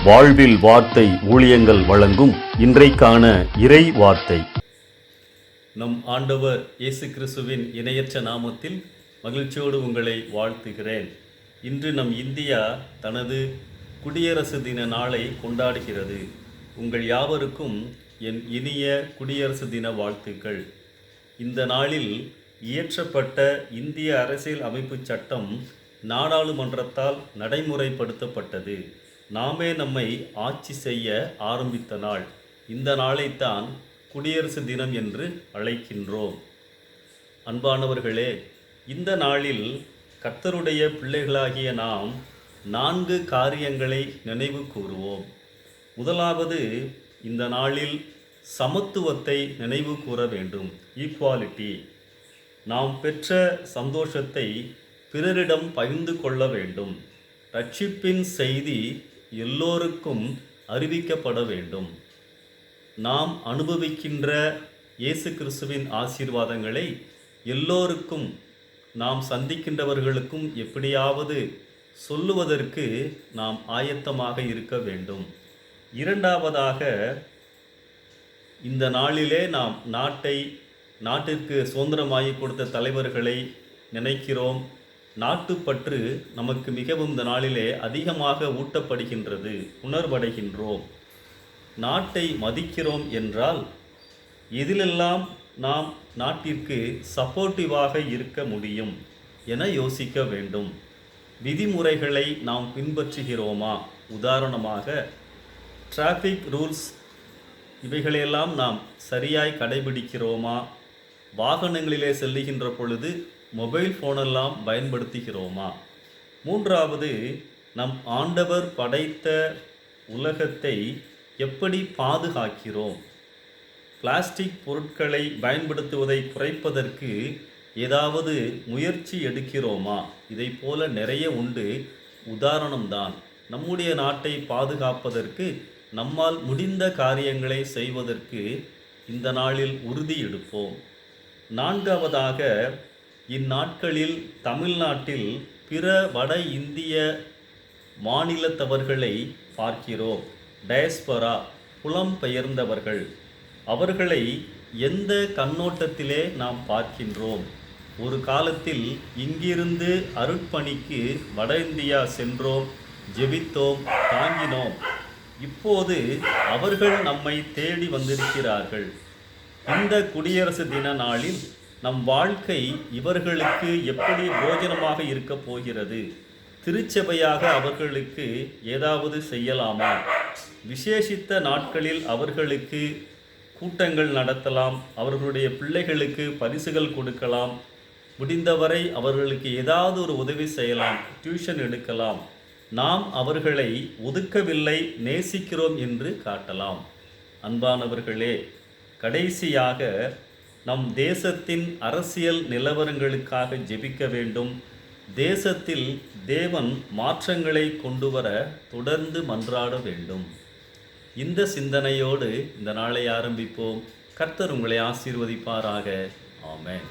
வாழ்வில் வார்த்தை ஊழியங்கள் வழங்கும் இன்றைக்கான இறை வார்த்தை. நம் ஆண்டவர் இயேசு கிறிஸ்துவின் இணையற்ற நாமத்தில் மகிழ்ச்சியோடு உங்களை வாழ்த்துகிறேன். இன்று நம் இந்தியா தனது குடியரசு தின நாளை கொண்டாடுகிறது. உங்கள் யாவருக்கும் என் இனிய குடியரசு தின வாழ்த்துக்கள். இந்த நாளில் இயற்றப்பட்ட இந்திய அரசியல் அமைப்பு சட்டம் நாடாளுமன்றத்தால் நடைமுறைப்படுத்தப்பட்டது. நாமே நம்மை ஆட்சி செய்ய ஆரம்பித்த நாள். இந்த நாளைத்தான் குடியரசு தினம் என்று அழைக்கின்றோம். அன்பானவர்களே, இந்த நாளில் கர்த்தருடைய பிள்ளைகளாகிய நாம் 4 காரியங்களை நினைவு கூறுவோம். முதலாவது, இந்த நாளில் சமத்துவத்தை நினைவு கூற வேண்டும். ஈக்குவாலிட்டி. நாம் பெற்ற சந்தோஷத்தை பிறரிடம் பகிர்ந்து கொள்ள வேண்டும். ரட்சிப்பின் செய்தி எல்லோருக்கும் அறிவிக்கப்பட வேண்டும். நாம் அனுபவிக்கின்ற இயேசு கிறிஸ்துவின் ஆசீர்வாதங்களை எல்லோருக்கும், நாம் சந்திக்கின்றவர்களுக்கும் எப்படியாவது சொல்லுவதற்கு நாம் ஆயத்தமாக இருக்க வேண்டும். இரண்டாவதாக, இந்த நாளிலே நாம் நாட்டிற்கு சுதந்திரமாகி கொடுத்த தலைவர்களை நினைக்கிறோம். நாட்டுப்பற்று நமக்கு மிகவும் இந்த நாளிலே அதிகமாக ஊட்டப்படுகின்றது, உணர்வடைகின்றோம். நாட்டை மதிக்கிறோம் என்றால் எதிலெல்லாம் நாம் நாட்டிற்கு சப்போர்ட்டிவாக இருக்க முடியும் என யோசிக்க வேண்டும். விதிமுறைகளை நாம் பின்பற்றுகிறோமா? உதாரணமாக டிராஃபிக் ரூல்ஸ், இவைகளையெல்லாம் நாம் சரியாய் கடைபிடிக்கிறோமா? வாகனங்களிலே செல்லுகின்ற பொழுது மொபைல் ஃபோனெல்லாம் பயன்படுத்துகிறோமா? மூன்றாவது, நம் ஆண்டவர் படைத்த உலகத்தை எப்படி பாதுகாக்கிறோம்? பிளாஸ்டிக் பொருட்களை பயன்படுத்துவதை குறைப்பதற்கு ஏதாவது முயற்சி எடுக்கிறோமா? இதை போல நிறைய உண்டு. உதாரணம்தான். நம்முடைய நாட்டை பாதுகாப்பதற்கு நம்மால் முடிந்த காரியங்களை செய்வதற்கு இந்த நாளில் உறுதி எடுப்போம். நான்காவதாக, இந்நாட்களில் தமிழ்நாட்டில் பிற வட இந்திய மாநிலத்தவர்களை பார்க்கிறோம். டயஸ்பரா, புலம்பெயர்ந்தவர்கள். அவர்களை எந்த கண்ணோட்டத்திலே நாம் பார்க்கின்றோம்? ஒரு காலத்தில் இங்கிருந்து அருட்பணிக்கு வட இந்தியா சென்றோம், ஜெபித்தோம், தாங்கினோம். இப்போது அவர்கள் நம்மை தேடி வந்திருக்கிறார்கள். இந்த குடியரசு தின நாளில் நம் வாழ்க்கை இவர்களுக்கு எப்படி போஜனமாக இருக்க போகிறது? திருச்சபையாக அவர்களுக்கு ஏதாவது செய்யலாமா? விசேஷித்த நாட்களில் அவர்களுக்கு கூட்டங்கள் நடத்தலாம். அவர்களுடைய பிள்ளைகளுக்கு பரிசுகள் கொடுக்கலாம். முடிந்தவரை அவர்களுக்கு ஏதாவது ஒரு உதவி செய்யலாம். டியூஷன் எடுக்கலாம். நாம் அவர்களை ஒதுக்கவில்லை, நேசிக்கிறோம் என்று காட்டலாம். அன்பானவர்களே, கடைசியாக நம் தேசத்தின் அரசியல் நிலவரங்களுக்காக ஜெபிக்க வேண்டும். தேசத்தில் தேவன் மாற்றங்களை கொண்டு வர தொடர்ந்து மன்றாட வேண்டும். இந்த சிந்தனையோடு இந்த நாளை ஆரம்பிப்போம். கர்த்தர் உங்களை ஆசீர்வதிப்பாராக. ஆமென்.